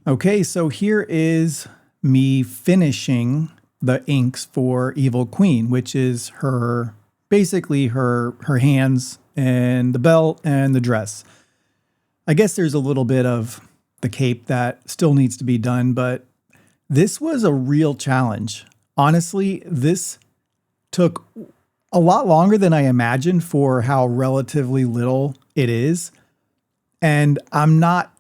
Okay, so here is me finishing the inks for Evil Queen, which is her basically her hands and the belt and the dress. I guess there's a little bit of the cape that still needs to be done, but this was a real challenge. Honestly, this took a lot longer than I imagined for how relatively little it is. And I'm not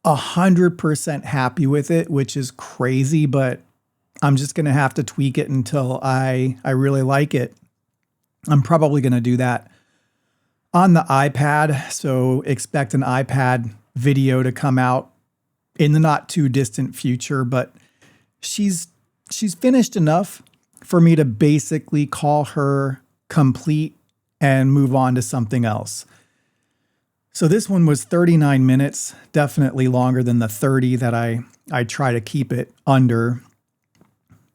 100% happy with it, which is crazy, but I'm just going to have to tweak it until I really like it. I'm probably going to do that on the iPad. So expect an iPad video to come out in the not too distant future, but she's finished enough for me to basically call her complete and move on to something else. So this one was 39 minutes, definitely longer than the 30 that I try to keep it under.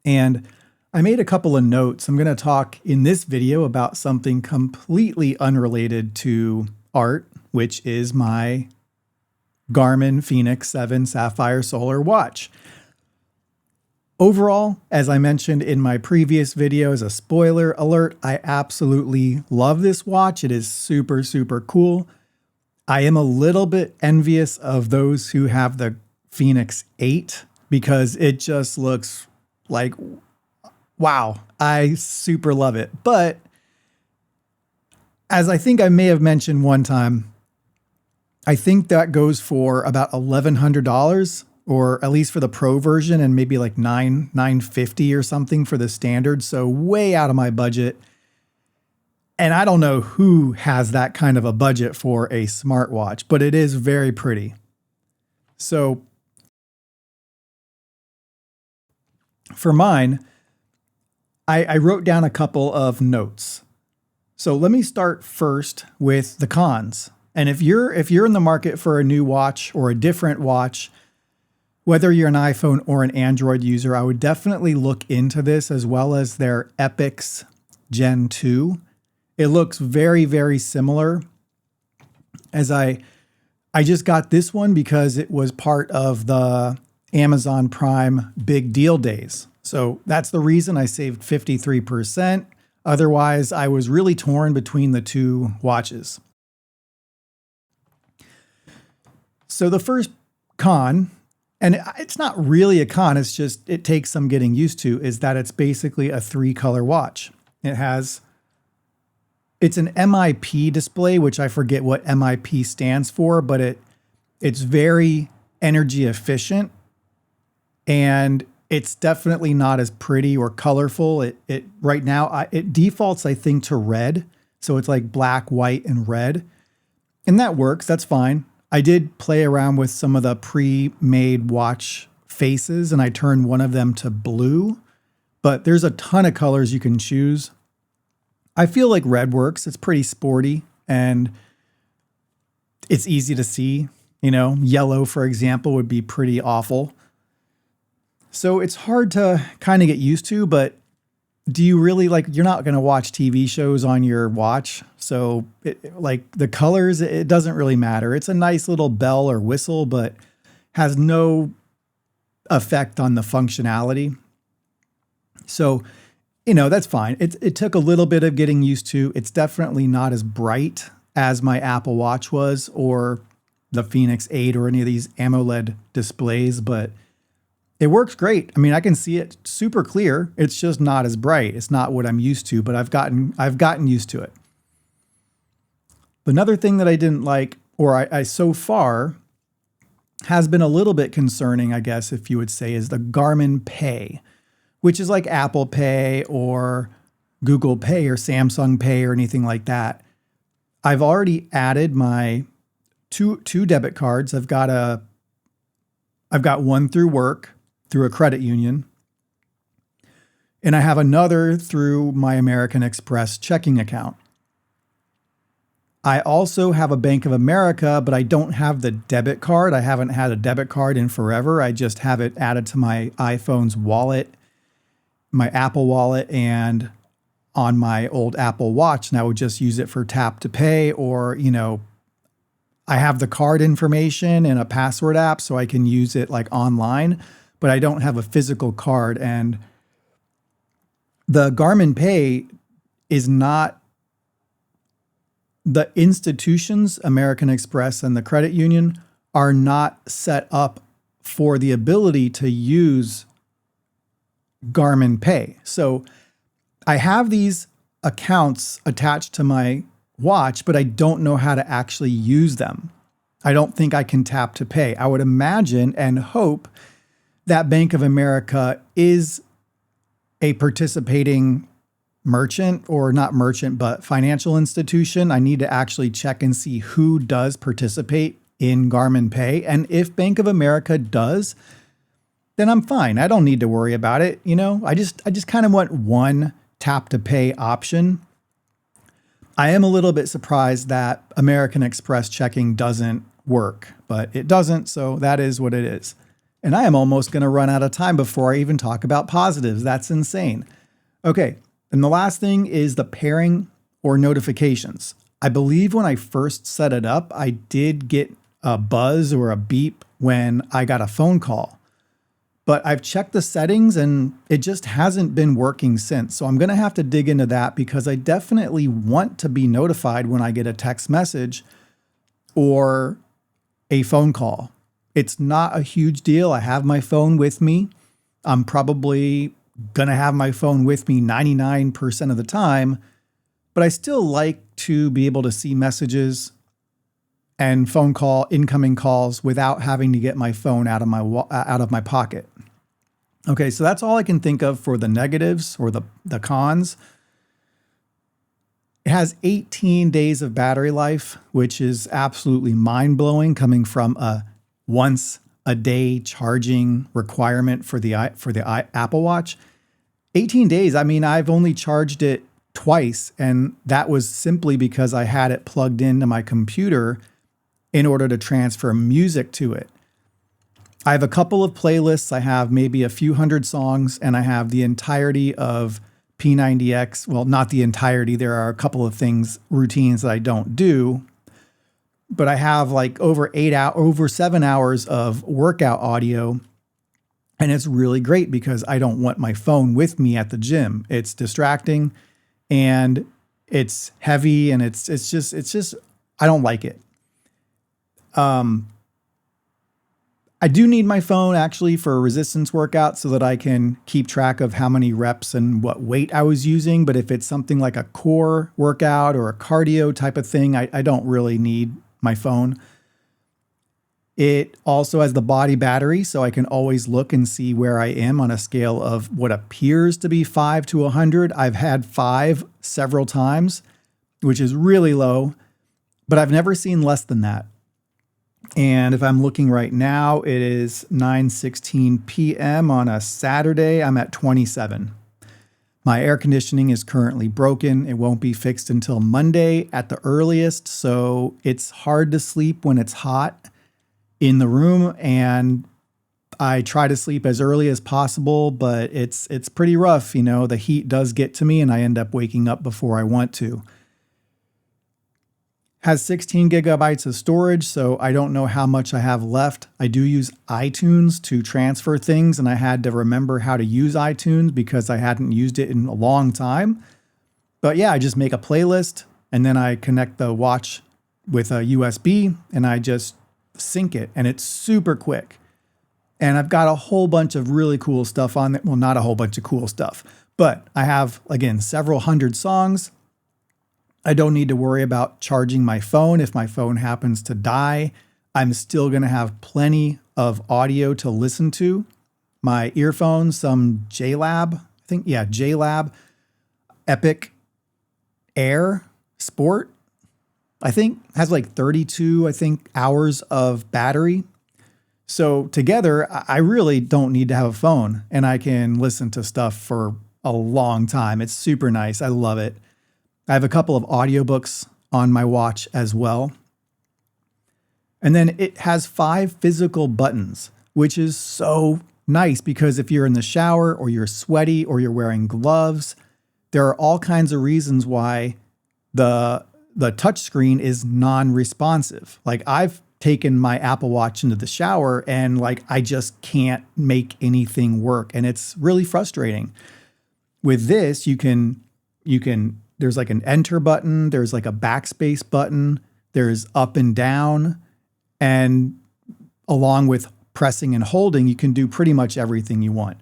And I made a couple of notes. I'm going to talk in this video about something completely unrelated to art, which is my Garmin Fenix 7 Sapphire Solar watch. Overall, as I mentioned in my previous video, as a spoiler alert, I absolutely love this watch. It is super, super cool. I am a little bit envious of those who have the Fenix 8 because it just looks like, wow, I super love it. But as I think I may have mentioned one time, I think that goes for about $1,100, or at least for the pro version, and maybe like $950 or something for the standard. So way out of my budget. And I don't know who has that kind of a budget for a smartwatch, but it is very pretty. So for mine, I wrote down a couple of notes. So let me start first with the cons. And if you're in the market for a new watch or a different watch, whether you're an iPhone or an Android user, I would definitely look into this, as well as their Epix Gen 2. It looks very, very similar. As I just got this one because it was part of the Amazon Prime Big Deal Days. So that's the reason I saved 53%. Otherwise, I was really torn between the two watches. So the first con, and it's not really a con, it's just it takes some getting used to, is that it's basically a 3-color watch. It's an MIP display, which I forget what MIP stands for, but it's very energy efficient, and it's definitely not as pretty or colorful. It right now it defaults, I think, to red, so it's like black, white, and red, and that works. That's fine. I did play around with some of the pre-made watch faces, and I turned one of them to blue, but there's a ton of colors you can choose. I feel like red works. It's pretty sporty and it's easy to see. Yellow, for example, would be pretty awful. So it's hard to kind of get used to, but do you really you're not going to watch TV shows on your watch. So the colors, it doesn't really matter. It's a nice little bell or whistle, but has no effect on the functionality. So, that's fine. It took a little bit of getting used to. It's definitely not as bright as my Apple Watch was, or the Fenix 8, or any of these AMOLED displays, but it works great. I mean, I can see it super clear. It's just not as bright. It's not what I'm used to, but I've gotten used to it. Another thing that I didn't like, or I so far has been a little bit concerning, I guess, if you would say, is the Garmin Pay, which is like Apple Pay or Google Pay or Samsung Pay or anything like that. I've already added my two debit cards. I've got one through work, through a credit union, and I have another through my American Express checking account. I also have a Bank of America, but I don't have the debit card. I haven't had a debit card in forever. I just have it added to my iPhone's wallet, my Apple Wallet, and on my old Apple Watch, and I would just use it for tap to pay, or, I have the card information in a password app so I can use it like online, but I don't have a physical card. And the Garmin Pay is not the institutions, American Express and the credit union, are not set up for the ability to use Garmin Pay. So I have these accounts attached to my watch, but I don't know how to actually use them. I don't think I can tap to pay. I would imagine and hope that Bank of America is a participating merchant, or not merchant, but financial institution. I need to actually check and see who does participate in Garmin Pay. And if Bank of America does, then I'm fine. I don't need to worry about it. I just kind of want one tap to pay option. I am a little bit surprised that American Express checking doesn't work, but it doesn't. So that is what it is. And I am almost going to run out of time before I even talk about positives. That's insane. Okay. And the last thing is the pairing or notifications. I believe when I first set it up, I did get a buzz or a beep when I got a phone call. But I've checked the settings and it just hasn't been working since. So I'm going to have to dig into that, because I definitely want to be notified when I get a text message or a phone call. It's not a huge deal. I have my phone with me. I'm probably going to have my phone with me 99% of the time, but I still like to be able to see messages and phone call, incoming calls, without having to get my phone out of my pocket. Okay, so that's all I can think of for the negatives or the cons. It has 18 days of battery life, which is absolutely mind-blowing, coming from a once a day charging requirement for the Apple Watch. 18 days. I mean, I've only charged it twice, and that was simply because I had it plugged into my computer in order to transfer music to it. I have a couple of playlists. I have maybe a few hundred songs, and I have the entirety of P90X. Well, not the entirety. There are a couple of routines that I don't do, but I have like over 7 hours of workout audio. And it's really great because I don't want my phone with me at the gym. It's distracting and it's heavy, and it's just I don't like it. I do need my phone actually for a resistance workout so that I can keep track of how many reps and what weight I was using. But if it's something like a core workout or a cardio type of thing, I don't really need my phone. It also has the body battery, so I can always look and see where I am on a scale of what appears to be 5 to 100. I've had 5 several times, which is really low, but I've never seen less than that. And if I'm looking right now, it is 9:16 p.m. on a Saturday. I'm at 27. My air conditioning is currently broken. It won't be fixed until Monday at the earliest, so it's hard to sleep when it's hot in the room, and I try to sleep as early as possible, but it's pretty rough. The heat does get to me and I end up waking up before I want to. Has 16 gigabytes of storage, so I don't know how much I have left. I do use iTunes to transfer things, and I had to remember how to use iTunes because I hadn't used it in a long time. But yeah, I just make a playlist, and then I connect the watch with a USB, and I just sync it, and it's super quick. And I've got a whole bunch of really cool stuff on it. Well, not a whole bunch of cool stuff, but I have, again, several hundred songs. I don't need to worry about charging my phone. If my phone happens to die, I'm still going to have plenty of audio to listen to. My earphones, some JLab Epic Air Sport, I think has like 32, hours of battery. So together, I really don't need to have a phone, and I can listen to stuff for a long time. It's super nice. I love it. I have a couple of audiobooks on my watch as well. And then it has 5 physical buttons, which is so nice because if you're in the shower or you're sweaty or you're wearing gloves, there are all kinds of reasons why the the touch screen is non-responsive. Like I've taken my Apple Watch into the shower and like I just can't make anything work, and it's really frustrating. With this, you can there's like an enter button, there's like a backspace button, there's up and down, and along with pressing and holding, you can do pretty much everything you want.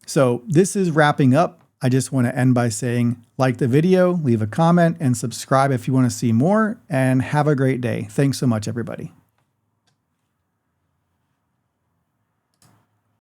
So this is wrapping up. I just want to end by saying, like the video, leave a comment, and subscribe if you want to see more, and have a great day. Thanks so much, everybody.